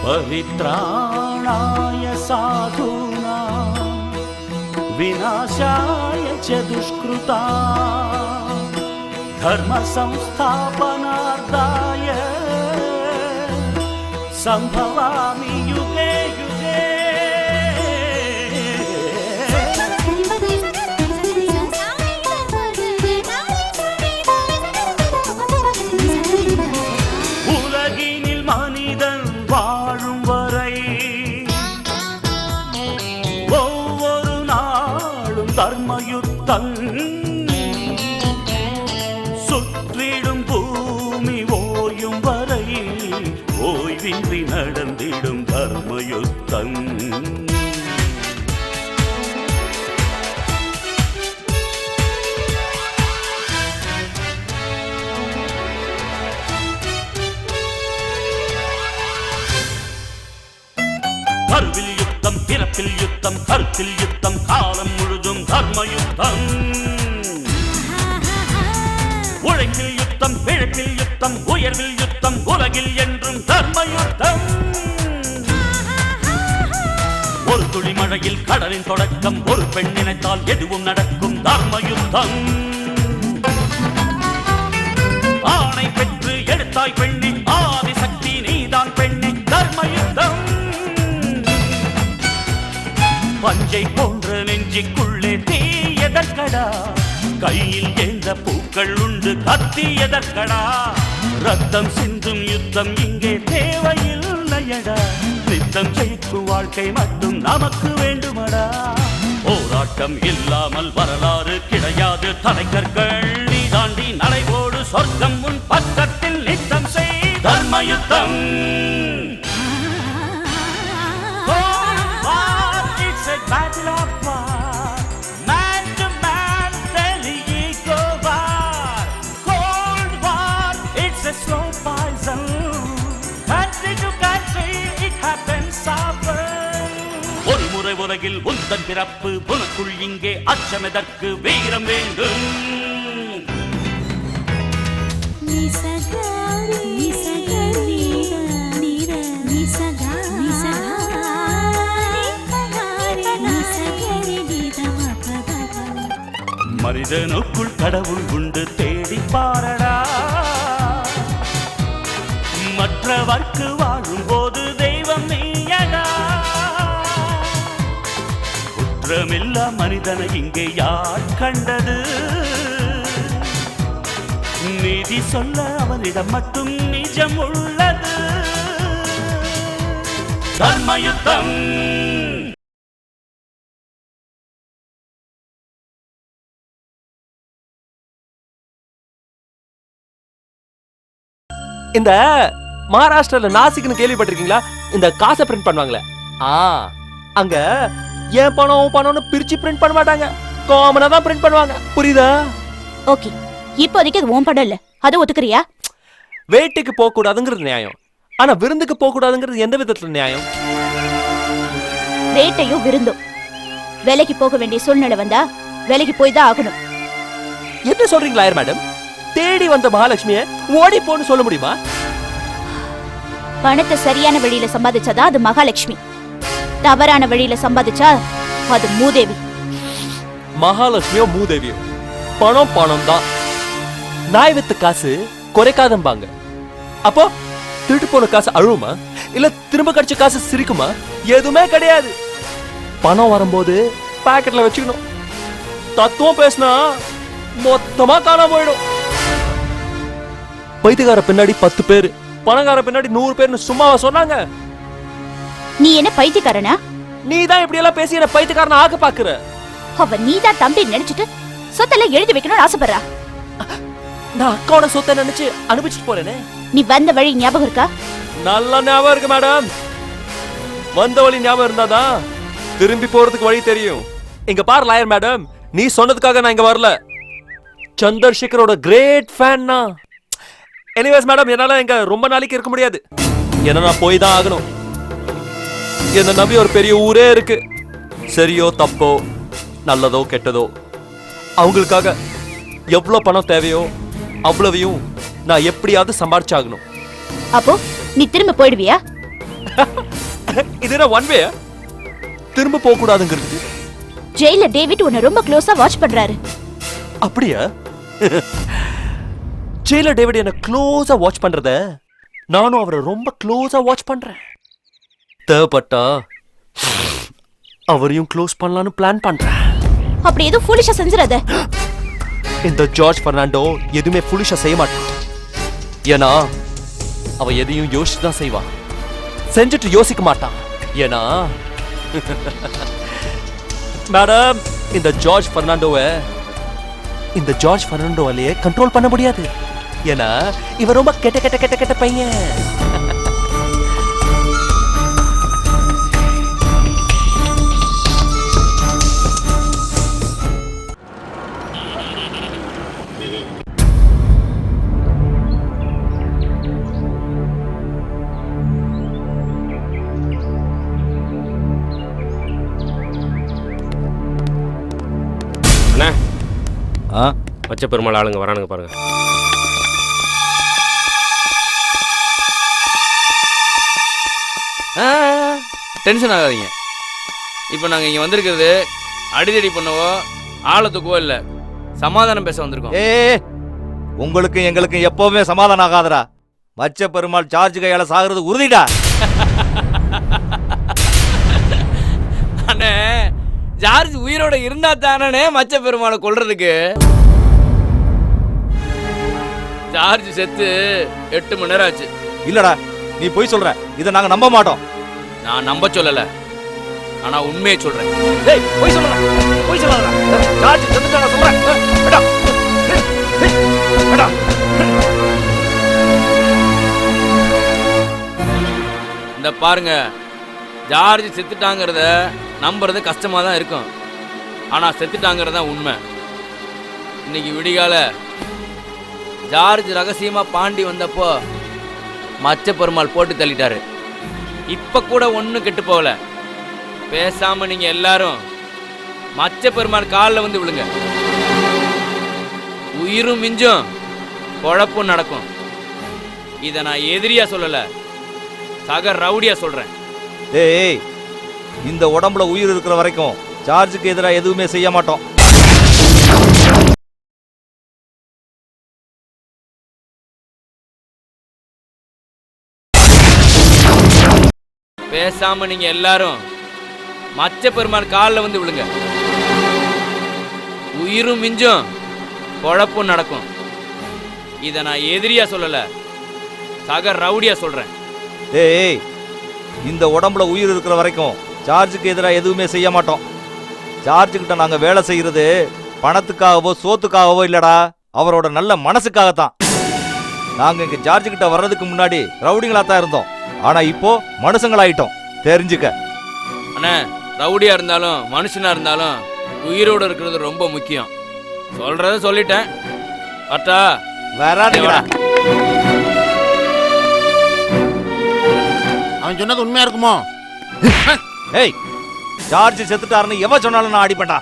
परित्राणाय साधूनां विनाशाय च दुष्कृता धर्म संस्थापनार्थाय संभवामि युगे युगे। உலகினில் மனிதன் வாழும் வரை ஒவ்வொரு நாளும் தர்மயுத்தம் சுற்றிடும் பூமி ஓயும் வரை ஓய்வின்றி நடந்திடும் தர்மயுத்தம்। கருவில் யுத்தம், பிறப்பில் யுத்தம், கருத்தில் யுத்தம், காலம் முழுதும் தர்மயுத்தம்। உழைப்பில் யுத்தம், பிழைப்பில் யுத்தம், உயர்வில் யுத்தம், உலகில் என்றும் தர்மயுத்தம்। ஒரு துளி மழையில் கடலின் தொடக்கம், ஒரு பெண் நினைத்தால் எதுவும் நடக்கும் தர்மயுத்தம்। ஆணை பெற்று எடுத்தாய் பெண்ணே, ஆதிசக்தி நீதான் பெண்ணே, தர்மயுத்தம்। பஞ்சை போன்ற நெஞ்சிக்குள்ளே தீ எதற்கடா, கையில் ஏந்த பூக்கள் உண்டு கத்தி எதற்கடா, ரத்தம் சிந்தும் யுத்தம் இங்கே தேவையில்லையடா, நித்தம் ஜெயிக்கும் வாழ்க்கை மட்டும் நமக்கு வேண்டுமடா। போராட்டம் இல்லாமல் வரலாறு கிடையாது, தலைக்கற்கள் நீ தாண்டி நடைபோடு, சொர்க்கம் உன் பக்கத்தில் நித்தம் செய் தர்மயுத்தம்। Battle of war, man to man, daily ego war, cold war, it's a slow poison, country to country, it happens often। ஒரு முறை உலகில் உந்தன் பிறப்பு, உனக்குள் இங்கே அச்சமெதற்கு, வீரம் வேண்டும்। மனிதனுக்குள் கடவுள் உண்டு, தேடி பாரடா, மற்றவர்க்கு வாழும் போது தெய்வம் நீயடா। குற்றமில்லா மனிதனை இங்கே யார் கண்டது, நீதி சொல்ல அவனிடம் மட்டும் நிஜம் உள்ளது தர்மயுத்தம்। இந்த மகாராஷ்டிரால நாசிக்னு கேள்விப்பட்டிருக்கீங்களா? இந்த காசை பிரிண்ட் பண்ணுவாங்களே, அங்க ஏன் பணம் பணம்னு பிரிச்சு பிரிண்ட் பண்ண மாட்டாங்க, காமனா தான் பிரிண்ட் பண்ணுவாங்க, புரியுதா? ஓகே, இப்போதைக்கு அது உன் படம் இல்ல, அதை ஒத்துக்கறியா? வேட்டைக்கு போக கூடாதுங்கிறது நியாயம், ஆனா விருந்துக்கு போக கூடாதுங்கிறது எந்த விதத்துல நியாயம்? வேட்டையும் விருந்தும் வேலைக்கு போக வேண்டிய சூழ்நிலை வந்தா வேலைக்கு போய் தான் ஆகணும்। என்ன சொல்றீங்களா மேடம்? தேடி வந்த மகாலட்சுமிய ஓடி போன்னு சொல்ல முடியுமா? பணத்தை சரியான வழியில சம்பாதிச்சாதான் அது மகாலட்சுமி, தவறான வழியில சம்பாதிச்சா அது மூதேவி। மகாலட்சுமியோ மூதேவியோ பணம் பணம் தான், நாய் வித்த காசு குறைக்காதம்பாங்க। அப்போ திருட்டு போன காசு அழுவுமா, இல்ல திரும்ப கிடைச்ச காசு சிரிக்குமா? எதுவுமே கிடையாது। பணம் வரும்போது பாக்கெட்ல வச்சுக்கணும், தத்துவம் பேசினா மொத்தமா காணாம போயிடும்। பைத்தியக்கார பின்னாடி 10 பேர், பணக்கார பின்னாடி 100 பேர்னு சும்மாவா சொன்னாங்க? நீ என்ன பைத்தியக்காரனா? நீ தான் இப்படி எல்லாம் பேசி என்ன பைத்தியக்காரனா ஆக்க பாக்குற। அவ நீ தான் தம்பி நினைச்சிட்டு சொத்தெல்லாம் எழுதி வைக்கணும்னு ஆசைப்படுறா। நான் அக்காவோட சொத்தை நினைச்சு அனுப்பிச்சிட்டு போறேனே। நீ வந்த வழி ஞாபகம் இருக்கா? நல்ல ஞாபகம் இருக்கு மேடம், வந்த வழி ஞாபகம் இருந்தாதான் திரும்பி போறதுக்கு வழி தெரியும்। இங்க பாரு லாயர் மேடம், நீ சொன்னதுக்காக நான் இங்க வரல, சந்திரசேகரோட கிரேட் ஃபேன்னா। எனிவேஸ் மேடம், என்னால இங்க ரொம்ப நாளைக்கு இருக்க முடியாது, ஏன்னா நான் போய் தான் ஆகணும்। என்ன நம்பி ஒரு பெரிய ஊரே இருக்கு, சரியோ தப்போ நல்லதோ கெட்டதோ அவங்களுக்காக எவ்வளவு பணம் தேவையோ அவ்வளவையும் நான் எப்படியாவது சம்பாதிச்சாகணும்। அப்போ நீ திரும்ப போயிடுவியா? இது என்ன ஒன் வே? திரும்ப போக கூடாதுங்கிறது. ஜெயில டேவிட் உன்னை ரொம்ப க்ளோஸா வாட்ச் பண்றாரு. அப்படியா? ஜெயில டேவிட் என்ன க்ளோஸா வாட்ச் பண்றத நானும் அவரை ரொம்ப க்ளோஸா வாட்ச் பண்றேன். தேவைப்பட்டா அவரையும் க்ளோஸ் பண்ணலாம்னு பிளான் பண்றேன். அப்படி எதுவும் ஃபூலிஷா செஞ்சிராத. இந்த ஜார்ஜ் பெர்னாண்டோ எதுவுமே ஃபுலிஷா செய்ய மாட்டான். ஏன்னா அவ எதையும் யோசிச்சு தான் செய்வான், செஞ்சுட்டு யோசிக்க மாட்டான். ஏன்னா மேடம், இந்த ஜார்ஜ் பெர்னாண்டோவாலேயே கண்ட்ரோல் பண்ண முடியாது. ஏன்னா இவன் ரொம்ப கெட்ட கெட்ட கெட்ட கெட்ட பையன். மச்ச பெருமாள் ஆளுங்க வரானுங்க பாருங்க. டென்ஷன் ஆகாதீங்க. இப்போ நாங்கள் இங்கே வந்திருக்கிறது அடிதடி பண்ணவோ ஆழத்துக்கோ இல்லை, சமாதானம் பேச வந்திருக்கோம். உங்களுக்கும் எங்களுக்கும் எப்பவுமே சமாதானம் ஆகாதடா. மச்ச பெருமாள் சார்ஜ் கையால சாகுறது உறுதிடா. அண்ணே, ஜார்ஜ் உயிரோட இருந்தா தானே மச்ச பெருமாளை கொல்றதுக்கு. ஜார்ஜ் செத்து 8 மணி நேரம் ஆச்சு. இல்லடா, நீ போய் சொல்ற. இதை நாங்க நம்ப மாட்டோம். நான் நம்ப சொல்லல, ஆனா உண்மையை சொல்றேன். டேய், போய் சொல்றடா. போய் சொல்லடா. சார்ஜ் செத்துட்டான சொல்றேன். அடா. அடா. இந்த பாருங்க, ஜார்ஜ் செத்துட்டாங்கிறத நம்புறது கஷ்டமா தான் இருக்கும், ஆனா செத்துட்டாங்கிறது தான் உண்மை. இன்னைக்கு விடிகால ஜார்ஜ் ரகசியமா பாண்டி வந்தப்போ மச்ச பெருமாள் போட்டு தள்ளிட்டாரு. இப்ப கூட ஒன்னும் கெட்டு போகல. பேசாம நீங்க எல்லாரும் மச்ச பெருமாள் காலில் வந்து விழுங்க. உயிரும் மிஞ்சும், பொழப்பும் நடக்கும். இத நான் எதிரியா சொல்லல, சக ரவுடியா சொல்றேன். டேய், இந்த உடம்புல உயிர் இருக்கிற வரைக்கும் சார்ஜுக்கு எதிராக எதுவுமே செய்ய மாட்டோம். பேசாம நீங்க எல்லாரும் மச்ச பெருமாள் காலில் வந்து விழுங்க. உயிரும் மிஞ்சும், பொழப்பும் நடக்கும். இத நான் எதிரியா சொல்லல, சக ரவுடியா சொல்றேன். டேய், இந்த உடம்புல உயிர் இருக்கிற வரைக்கும் சார்ஜுக்கு எதிராக எதுவுமே செய்ய மாட்டோம். சார்ஜுக்கிட்ட நாங்க வேலை செய்யறது பணத்துக்காகவோ சோத்துக்காகவோ இல்லடா, அவரோட நல்ல மனசுக்காகத்தான். நாங்க இங்க ஜார்ஜுக்கிட்ட வர்றதுக்கு முன்னாடி ரவுடிங்களா தான் இருந்தோம், ஆனா இப்போ மனுஷங்களாயிட்டோம். தெரிஞ்சுக்க. அண்ணா, ரவுடியா இருந்தாலும் மனுஷனா இருந்தாலும் உயிரோட இருக்கிறது ரொம்ப முக்கியம். சொல்றத சொல்லிட்டேன். அட்டா வராதீங்கடா. அவன் சொன்னது உண்மையா இருக்குமோ? ஏய், சார்ஜ் செத்துட்டாருன்னு எவ சொன்னாலும் நான் அடிப்பேன்டா.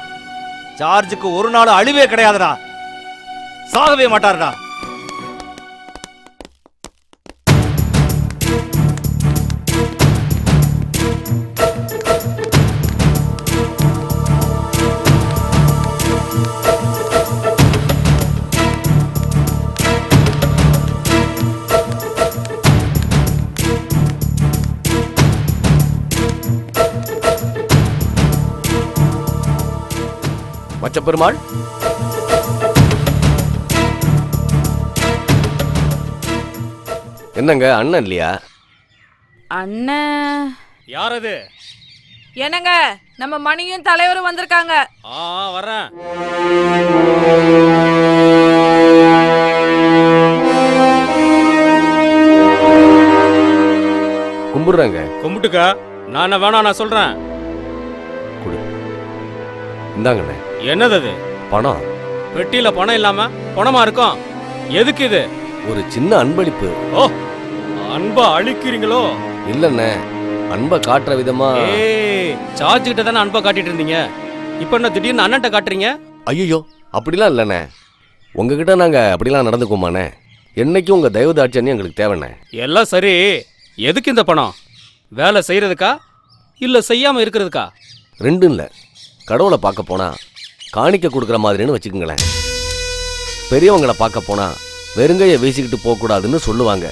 சார்ஜுக்கு ஒரு நாள் அழிவே கிடையாதுடா, சாகவே மாட்டாருடா. மச்ச பெருமாள், என்னங்க அண்ணன் இல்லையா? அண்ணன் யார் அது? என்னங்க, நம்ம மணியும் தலைவரும் வந்திருக்காங்க. வரேன். கும்பிடுறாங்க. கும்பிட்டுக்கா. நான் வேணாம், நான் சொல்றேன். இந்தாங்கண்ணே. என்னது அது? பணம். பெட்டியில பணம் இல்லாம பணமா இருக்கும். எதுக்கு இது? ஒரு சின்ன அன்பளிப்பு. ஓ, அன்பா அழிக்கிறீங்களோ? இல்லண்ணே, அன்பை காட்டுற விதமா. சார்ஜ் கிட்ட தானே அன்பா காட்டிட்டு இருந்தீங்க, இப்ப என்ன திடீர்னு அண்ணன்ட்ட காட்டுறீங்க? ஐயோ, அப்படிலாம் இல்லண்ணே. உங்ககிட்ட நாங்க அப்படிலாம் நடந்துக்குமாண்ணே? என்னைக்கும் உங்க தயவு தாட்சியம் எங்களுக்கு தேவைண்ணே. எல்லாம் சரி, எதுக்கு இந்த பணம்? வேலை செய்யறதுக்கா இல்ல செய்யாம இருக்கிறதுக்கா? ரெண்டும் இல்லை. கடவுளை பார்க்க போனா காணிக்க கொடுக்குற மாதிரின்னு வச்சுக்கோங்களேன். பெரியவங்களை பார்க்க போனா வெறுங்கையை வீசிக்கிட்டு போகக்கூடாதுன்னு சொல்லுவாங்க.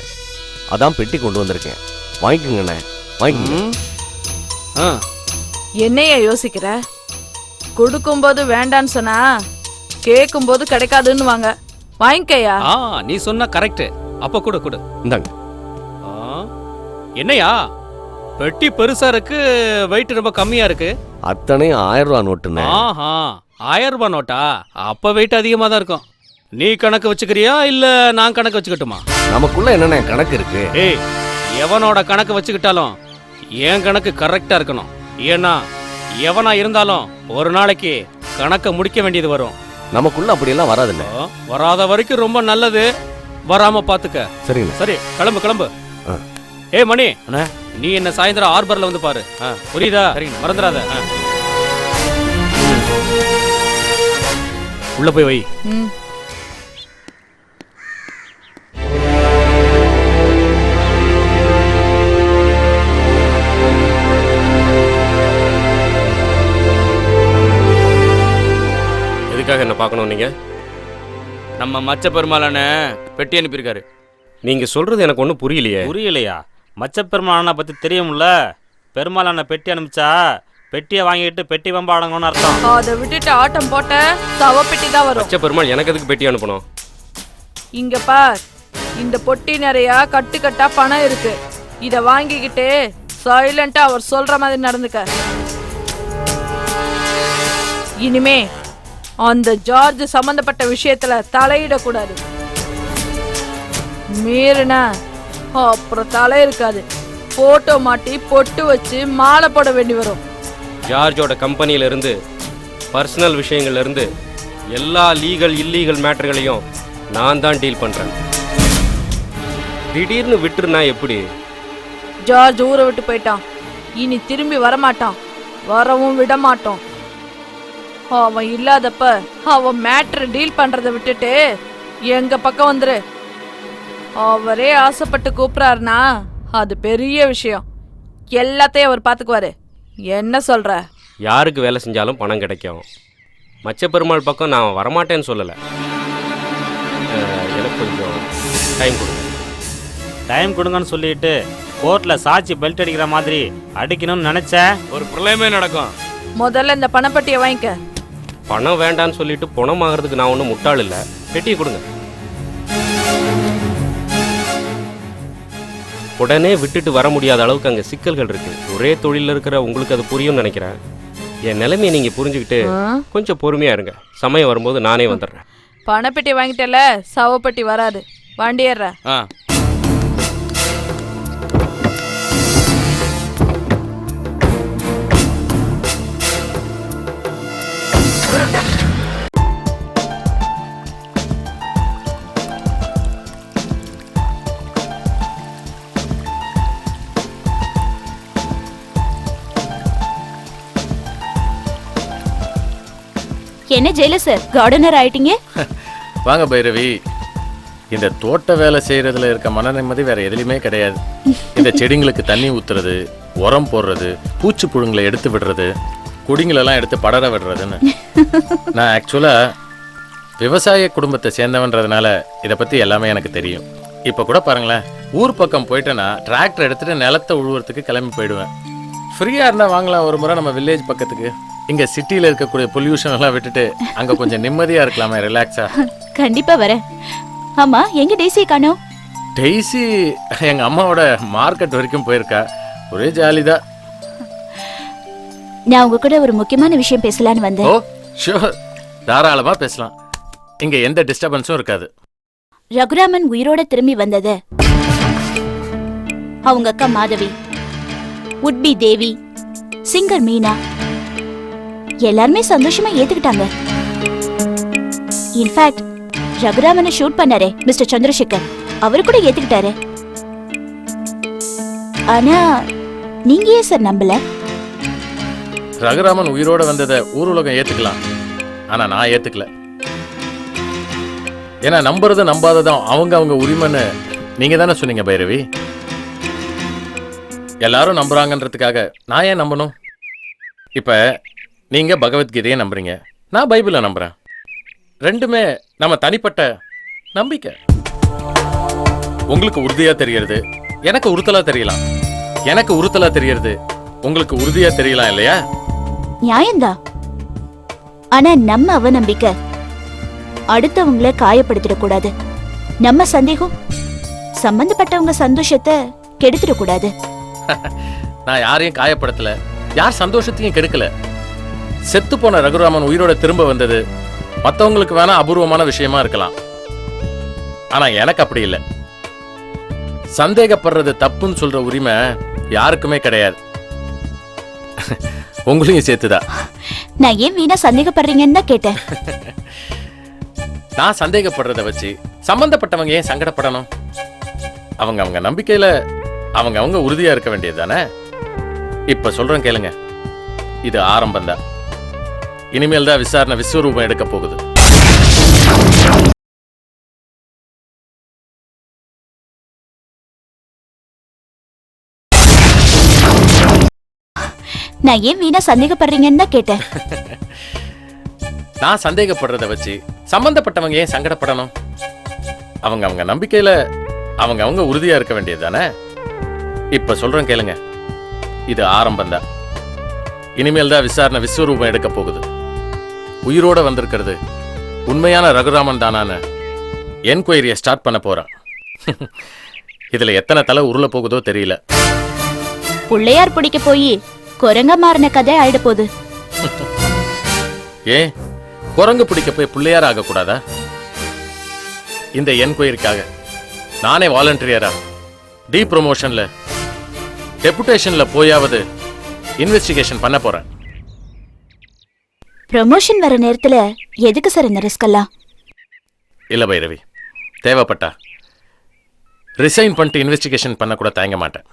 அதான் பெட்டி கொண்டு வந்திருக்கேன். வாங்கிக்கோங்கண்ணே, வாங்கிக்கோங்க. ஆ, என்னைய யோசிக்கிற? கொடுக்கும்போது வேண்டான்னு சொன்னா கேட்கும்போது கிடைக்காதுன்னு வாங்க. வாங்கிக்கையா. ஆ, நீ சொன்னா கரெக்ட். அப்ப கொடு கொடு. இந்தாங்க. ஆ, என்னையா பெட்டி பெருசா இருக்கு, வெயிட் ரொம்ப கம்மியா இருக்கு. அத்தனையும் 1000 ரூபா நோட்டுண்ணே. ஆஹா, 1000 ரூபாய் நோட்டா? அப்ப வெயிட் அதிகமா தான் இருக்கும். நீ கணக்கு வச்சுக்கிறியா இல்ல நான் கணக்கு வச்சுக்கட்டுமா? நமக்குள்ள என்னென்ன கணக்கு இருக்கு? ஏய், எவனோட கணக்கு வச்சுக்கிட்டாலும் என் கணக்கு கரெக்டா இருக்கணும். ஏன்னா எவனா இருந்தாலும் ஒரு நாளைக்கு கணக்க முடிக்க வேண்டியது வரும். நமக்குள்ள அப்படியெல்லாம் வராதுண்ணே. வராத வரைக்கும் ரொம்ப நல்லது. வராம பாத்துக்க. சரிண்ணே. சரி, கிளம்பு கிளம்பு. ஆ. ஏய் மணி, அண்ணே. நீ என்ன சாயந்தரம் ஹார்பர்ல வந்து பாரு. புரியுதா? மறந்துடாத. உள்ள போய் வை. ம். எதுக்காக என்ன பார்க்கணும் நீங்க? நம்ம மச்ச பெருமாளான பெட்டி அனுப்பியிருக்காரு. நீங்க சொல்றது எனக்கு ஒன்றும் புரியலையே. புரியலையா? மச்சப்பெருமாளனை பத்தி தெரியும்ல. பெருமாளனை பெட்டி அனுப்பிச்சா பெட்டியை வாங்கிட்டு பெட்டி வம்ப அடங்கணும்னு அர்த்தம். அதை விட்டுட்டு ஆட்டம் போட்ட சவ பெட்டி தான் வரும். பச்சை பெருமாள் எனக்கு எதுக்கு பெட்டி அனுப்பணும்? இங்க பார், இந்த பொட்டி நிறைய கட்டுக்கட்டா பணம் இருக்கு. இத வாங்கிக்கிட்டு சைலண்டா அவர் சொல்ற மாதிரி நடந்துக்க. இனிமே அந்த ஜார்ஜ் சம்பந்தப்பட்ட விஷயத்துல தலையிடக்கூடாது. மீறினா அப்புறம் தலை இருக்காது. போட்டோ மாட்டி பொட்டு வச்சு மாலை போட வேண்டி வரும். ஜார்ஜோட கம்பெனியில இருந்து பர்சனல் விஷயங்கள்ல இருந்து எல்லா லீகல் இல்லீகல் மேட்டர்களையும் நான் தான் டீல் பண்றேன். திடீர்னு விட்டுருனா எப்படி? ஜார்ஜ் ஊரை விட்டு போயிட்டான். இனி திரும்பி வரமாட்டான். வரவும் விட மாட்டோம். அவன் இல்லாதப்ப அவன் மேட்ரு டீல் பண்றதை விட்டுட்டு எங்க பக்கம் வந்துரு. அவரே ஆசைப்பட்டு கூப்பிடாருனா அது பெரிய விஷயம். எல்லாத்தையும் அவர் பாத்துக்குவாரு. என்ன சொல்ற? யாருக்கு வேலை செஞ்சாலும் பணம் கிடைக்கும். மச்ச பெருமாள் பக்கம் நான் வரமாட்டேன்னு சொல்லலை. எனக்கு கொஞ்சம் டைம் கொடுங்க. டைம் கொடுங்கன்னு சொல்லிட்டு கோர்ட்ல சாட்சி பெல்ட் அடிக்கிற மாதிரி அடிக்கணும்னு நினைச்ச ஒரு பிரளயமே நடக்கும். முதல்ல இந்த பணப்பட்டியை வாங்கிக்க. பணம் வேண்டான்னு சொல்லிட்டு பணம் ஆகிறதுக்கு நான் ஒன்றும் முட்டாள் இல்லை. பெட்டியை கொடுங்க. உடனே விட்டுட்டு வர முடியாத அளவுக்கு அங்கே சிக்கல்கள் இருக்கு. ஒரே தொழிலில் இருக்கிற உங்களுக்கு அது புரியும்னு நினைக்கிறேன். என் நிலைமையை நீங்கள் புரிஞ்சுக்கிட்டு கொஞ்சம் பொறுமையாக இருங்க. சமயம் வரும்போது நானே வந்துடுறேன். பணப்பெட்டி வாங்கிட்டல, சவப்பெட்டி வராது. வண்டி ஏற. என்ன ஜெயிலர் சார், கார்டனர் ஆயிட்டீங்க? வாங்க பைரவி. இந்த தோட்ட வேலை செய்யறதுல இருக்க மன நிம்மதி வேற எதுலையுமே கிடையாது. இந்த செடிங்களுக்கு தண்ணி ஊத்துறது, உரம் போடுறது, பூச்சி புழுங்களை எடுத்து விடுறது, குடிங்களெல்லாம் எடுத்து படர விடுறதுன்னு. நான் ஆக்சுவலா விவசாய குடும்பத்தை சேர்ந்தவன்றதுனால இதை பத்தி எல்லாமே எனக்கு தெரியும். இப்போ கூட பாருங்களேன், ஊர் பக்கம் போயிட்டேன்னா டிராக்டர் எடுத்துட்டு நிலத்தை உழுவுறதுக்கு கிளம்பி போயிடுவேன். ஃப்ரீயா இருந்தா வாங்கலாம் ஒரு முறை நம்ம வில்லேஜ் பக்கத்துக்கு. இங்க சிட்டில இருக்கக்கூடிய பொல்யூஷன் எல்லாம் விட்டுட்டு அங்க கொஞ்சம் நிம்மதியா இருக்கலாமே, ரிலாக்ஸா. கண்டிப்பா வரேன். ஆமா, எங்க டெய்ஸி காணோம்? டெய்ஸி எங்க அம்மாவோட மார்க்கெட் வரைக்கும் போயிருக்கா. ஒரே ஜாலிதான். நான் உங்க கூட ஒரு முக்கியமான விஷயம் பேசலான்னு வந்தேன். ஓ ஷூர், தாராளமா பேசலாம். இங்க எந்த டிஸ்டர்பன்ஸும் இருக்காது. ரகுராமன் உயிரோட திரும்பி வந்தது அவங்க அக்கா மாதவி, உட்பி தேவி, சிங்கர் மீனா எல்லாருமே சந்தோஷமா ஏத்துக்கிட்டாங்க. இன்ஃபேக்ட் ரகுராமனை ஷூட் பண்ணாரே மிஸ்டர் சந்திரசேகர், அவரு கூட ஏத்துக்கிட்டாரு. ஆனா நீங்க ஏன் சார் நம்பல? ரகுராமன் உயிரோட வந்ததை ஊர் உலகம் ஏத்துக்கலாம், ஆனா நான் ஏத்துக்கல. ஏன்னா நம்புறது நம்பாததும் அவங்க உரிமைன்னு நீங்க தானே சொன்னீங்க பைரவி. எல்லாரும் நம்புறாங்கன்றதுக்காக நான் ஏன் நம்பணும்? இப்ப நீங்க பகவத்கீதையை நம்புறீங்க, நான் பைபிளை நம்புறேன். ரெண்டுமே நம்ம தனிப்பட்ட நம்பிக்கை. உங்களுக்கு உறுதியா தெரியறது எனக்கு உறுத்தலா தெரியலாம், எனக்கு உறுத்தலா தெரியறது உங்களுக்கு உறுதியா தெரியலாம் இல்லையா? நியாயம்தான். ஆனா நம்ம அவநம்பிக்கை அடுத்தவங்கள காயப்படுத்திடக்கூடாது. நம்ம சந்தேகம் சம்பந்தப்பட்டவங்க சந்தோஷத்தை கெடுத்துடக்கூடாது. நான் யாரையும் காயப்படுத்தல, யார் சந்தோஷத்தையும் கெடுக்கல. செத்து போன ரகுராமன் உயிரோட திரும்ப வந்தது மற்றவங்களுக்கு வேணா அபூர்வமான விஷயமா இருக்கலாம், ஆனா எனக்கு அப்படி இல்லை. சந்தேகப்படுறது தப்புன்னு சொல்ற உரிமை யாருக்குமே கிடையாது, உங்களையும் சேர்த்துதான். நான் ஏன் வீணா சந்தேகப்படுறீங்கன்னு தான் கேட்டேன். நான் சந்தேகப்படுறத வச்சு சம்பந்தப்பட்டவங்க ஏன் சங்கடப்படணும்? அவங்க நம்பிக்கையில அவங்க உறுதியா இருக்க வேண்டியது தானே. இப்ப சொல்றேன் கேளுங்க, இது ஆரம்பம் தான். இனிமேல் தான் விசாரணை விஸ்வரூபம் எடுக்க போகுது. நான் ஏன் வீணா சந்தேகப்படுறீங்கன்னு தான் கேட்டேன். நான் சந்தேகப்படுறத வச்சு சம்பந்தப்பட்டவங்க ஏன் சங்கடப்படணும்? அவங்க நம்பிக்கையில அவங்க உறுதியா இருக்க வேண்டியது தானே. இப்ப சொல்றேன் கேளுங்க, இது ஆரம்பம் தான். இனிமேல் தான் விசாரணை விஸ்வரூபம் எடுக்க போகுது. உயிரோட வந்திருக்கிறது உண்மையான ரகுராமன் தானான்னு என்கொயரியை ஸ்டார்ட் பண்ண போறான். இதுல எத்தனை தலை உருள போகுதோ தெரியல. பிள்ளையார் பிடிக்க போய் குரங்க மாறின கதை ஆயிட போகுது. ஏன் குரங்கு பிடிக்க போய் பிள்ளையார் ஆக கூடாதா? இந்த என்கொயரிக்காக நானே வாலண்டியரா டி ப்ரொமோஷன்ல டெபுடேஷன்ல போயாவது இன்வெஸ்டிகேஷன் பண்ண போறேன். ப்ரமோஷன் வர நேரத்துல எதுக்கு சார் இந்த ரிஸ்க் எல்லாம்? இல்ல பைரவி, தேவைப்பட்டா ரிசைன் பண்ணிட்டு இன்வெஸ்டிகேஷன் பண்ண கூட தயங்க மாட்டேன்.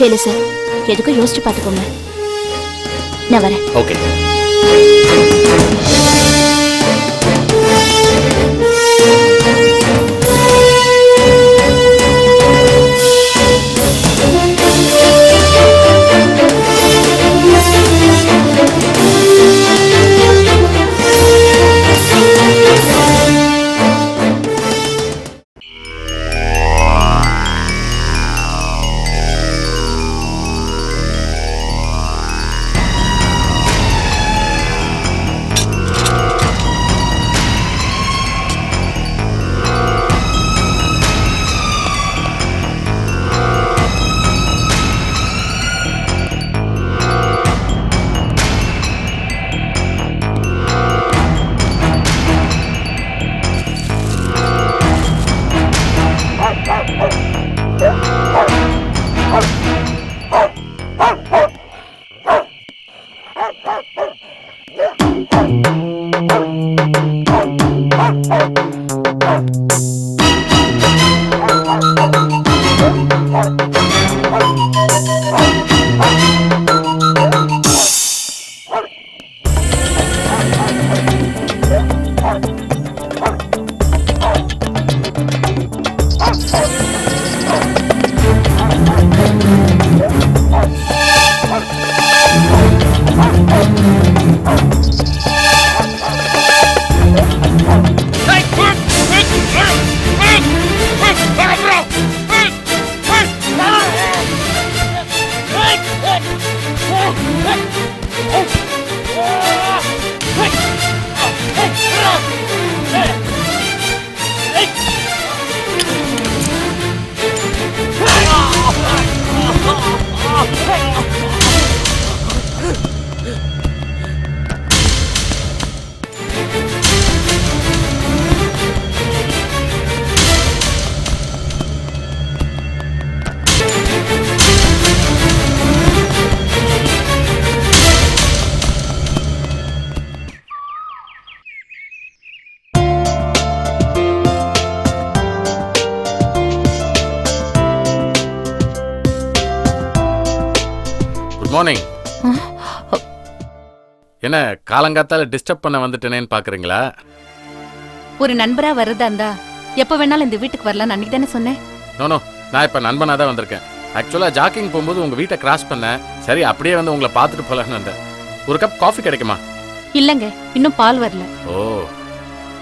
சரி சார், எதுக்கும் யோசிச்சு பார்த்துக்கோங்க. நான் வரேன். ஓகே. மார்னிங். என்ன காலங்காத்தால டிஸ்டர்ப் பண்ண வந்துட்டேனேன்னு பாக்குறீங்களா? ஒரு நண்பரா வரதா இருந்தா எப்ப வேணாலும் இந்த வீட்டுக்கு வரலாம் அன்னைக்கு தானே சொன்னேன். நோ நான் இப்ப நண்பனா தான் வந்திருக்கேன். ஆக்சுவலா ஜாக்கிங் போகும்போது உங்க வீட்டை கிராஸ் பண்ணேன். சரி அப்படியே வந்து உங்களை பார்த்துட்டு போலான்னு வந்தேன். ஒரு கப் காஃபி கிடைக்குமா? இல்லங்க, இன்னும் பால் வரல. ஓ,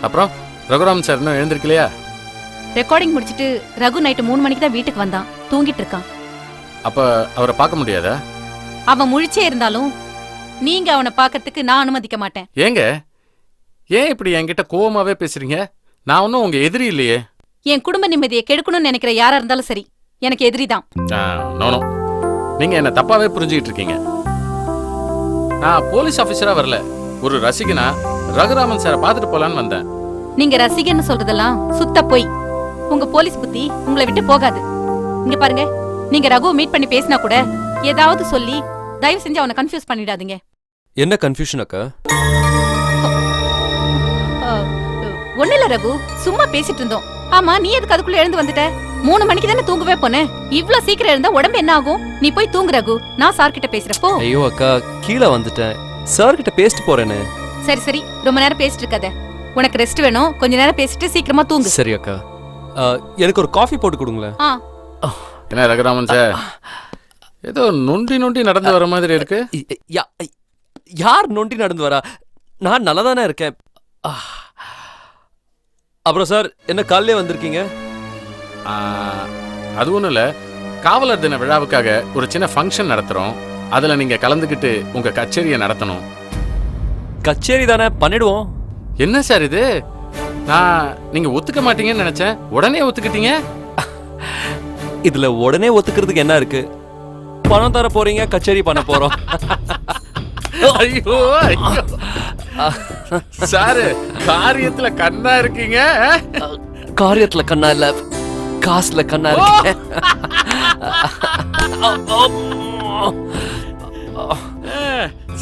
அப்புறம் ரகுராம் சார் இன்னும் எழுந்திருக்கலையா? ரெக்கார்டிங் முடிச்சிட்டு ரகு நைட்டு 3 மணிக்கு தான் வீட்டுக்கு வந்தான். தூங்கிட்டு இருக்கான். அப்ப அவரை பார்க்க முடியாதா? அவன் முழிச்சே இருந்தாலும் நீங்க அவனை பார்க்கறதுக்கு நான் அனுமதிக்க மாட்டேன். ஏங்க, ஏன் இப்படி என்கிட்ட கோவமாவே பேசுறீங்க? நான் ஒன்னும் உங்க எதிரி இல்லையே. என் குடும்ப நிம்மதியை கெடுக்கணும்னு நினைக்கிற யாரா இருந்தாலும் சரி, எனக்கு எதிரி தான். நோ நீங்க என்ன தப்பாவே புரிஞ்சுக்கிட்டு இருக்கீங்க. நான் போலீஸ் ஆபீசரா வரல, ஒரு ரசிகனா ரகுராமன் சாரை பார்த்துட்டு போலான்னு வந்தேன். நீங்க ரசிகன்னு சொல்றதெல்லாம் சுத்த போய். உங்க போலீஸ் புத்தி உங்களை விட்டு போகாது. இங்க பாருங்க, நீங்க ரகுவை மீட் பண்ணி பேசினா கூட ஏதாவது சொல்லி தயவு செஞ்சு அவனை கன்ஃபியூஸ் பண்ணிடாதீங்க. என்ன கன்ஃபியூஷன் அக்கா? ஒண்ணு இல்ல ரகு, சும்மா பேசிட்டு இருந்தோம். ஆமா, நீ எதுக்கு அதுக்குள்ள எழுந்து வந்துட்ட? 3 மணிக்கு தானே தூங்கவே போனேன். இவ்ளோ சீக்கிரம் இருந்தா உடம்பு என்ன ஆகும்? நீ போய் தூங்கு ரகு, நான் சார் கிட்ட பேசுறப்போ. ஐயோ அக்கா, கீழே வந்துட்டேன். சார் கிட்ட பேசிட்டு போறேன்னு. சரி சரி, ரொம்ப நேரம் பேசிட்டு இருக்காத. உனக்கு ரெஸ்ட் வேணும், கொஞ்ச நேரம் பேசிட்டு சீக்கிரமா தூங்கு. சரி அக்கா, எனக்கு ஒரு காஃபி போட்டு கொடுங்களேன். என்ன ரகுராமன் சார், ஏதோ நொண்டி நடந்து வர மாதிரி இருக்கு. யார் நொண்டி நடந்து வரா? நான் நல்லா தானே இருக்கேன். அப்புறம் சார், என்ன காலையிலே வந்திருக்கீங்க? அது ஒன்றும் இல்லை, காவலர் தின விழாவுக்காக ஒரு சின்ன ஃபங்க்ஷன் நடத்துகிறோம். அதில் நீங்கள் கலந்துக்கிட்டு உங்கள் கச்சேரியை நடத்தணும். கச்சேரி தானே, பண்ணிடுவோம். என்ன சார் இது? நான் நீங்கள் ஒத்துக்க மாட்டீங்கன்னு நினச்சேன், உடனே ஒத்துக்கிட்டீங்க. இதுல உடனே ஒத்துக்கிறதுக்கு என்ன இருக்கு? பணம் தர போறீங்க, கச்சேரி பண்ண போறோம். ஐயோ ஐயோ சாரு, காரியத்துல கண்ணா இருக்கீங்க. காரியத்துல கண்ணா இல்ல, காசுல கண்ணா இருக்கீங்க.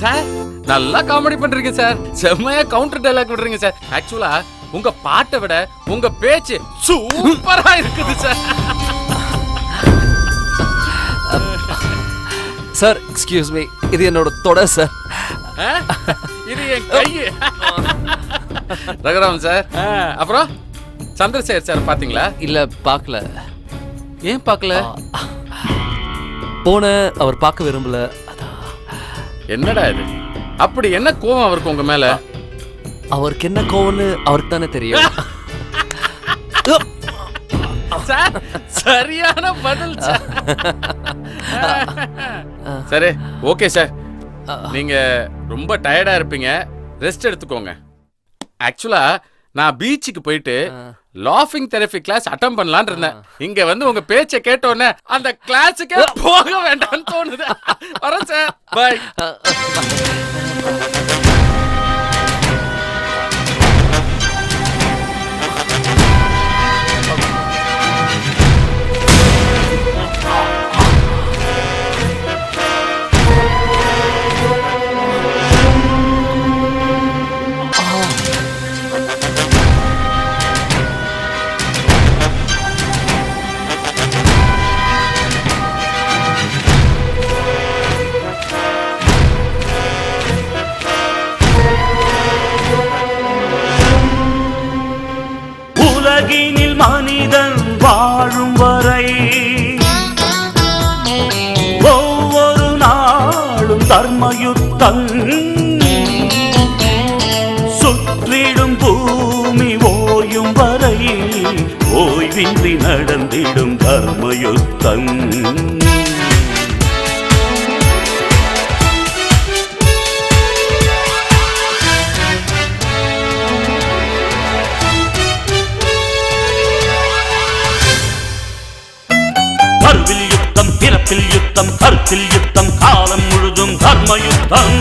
சார் நல்லா காமெடி பண்றீங்க சார். செம்மையா கவுண்டர் டைலாக் விடுறீங்க சார். ஆக்சுவலா உங்க பாட்டை விட உங்க பேச்சு சூப்பரா இருக்குது சார். சார் எக்ஸ்கியூஸ் மீ, இது என்னோட தொட சார். இது என் கை. ரகுராமன் சார், அப்புறம் சந்திரசேகர் சார் பாத்தீங்களா? இல்ல, பார்க்கல. ஏன் பார்க்கல? போன அவர் பார்க்க விரும்பல. என்னடா இது? அப்படி என்ன கோவம் அவருக்கு உங்க மேல? அவருக்கு என்ன கோவம்னு அவருக்கு தானே தெரியும். சார் சரியான பதில் சார். சரி ஓகே சார், நீங்க ரொம்ப டயர்டா இருப்பீங்க, ரெஸ்ட் எடுத்துக்கோங்க. ஆக்சுவலா நான் பீச்சுக்கு போயிட்டு லாஃபிங் தெரபி கிளாஸ் அட்டெண்ட் பண்ணலாம்னு இருந்தேன். இங்க வந்து உங்க பேச்சை கேட்டோன்னே அந்த கிளாஸுக்கே போக வேண்டாம்னு தோணுது. வரேன் சார், பை. உலகினில் மனிதன் வாழும் வரை ஒவ்வொரு நாளும் தர்மயுத்தம், சுற்றிடும் பூமி ஓயும் வரை ஓய்வின்றி நடந்திடும் தர்மயுத்தம். கருவில் யுத்தம், பிறப்பில் யுத்தம், கருத்தில் யுத்தம், காலம் முழுதும் தர்மயுத்தம்.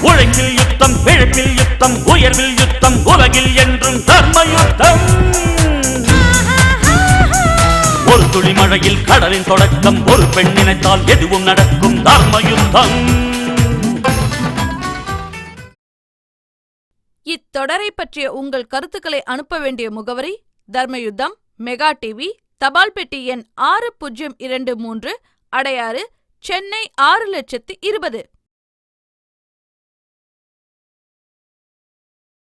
உழைப்பில் யுத்தம், பிழைப்பில் யுத்தம், உயர்வில் யுத்தம், உலகில் என்றும் தர்மயுத்தம். ஒரு துளி மழையில் கடலின் தொடக்கம், ஒரு பெண் நினைத்தால் எதுவும் நடக்கும் தர்மயுத்தம். இத்தொடரை பற்றிய உங்கள் கருத்துக்களை அனுப்ப வேண்டிய முகவரி தர்மயுத்தம், மெகா டிவி, தபால் பெட்டி எண் 6023, அடையாறு, சென்னை 602020.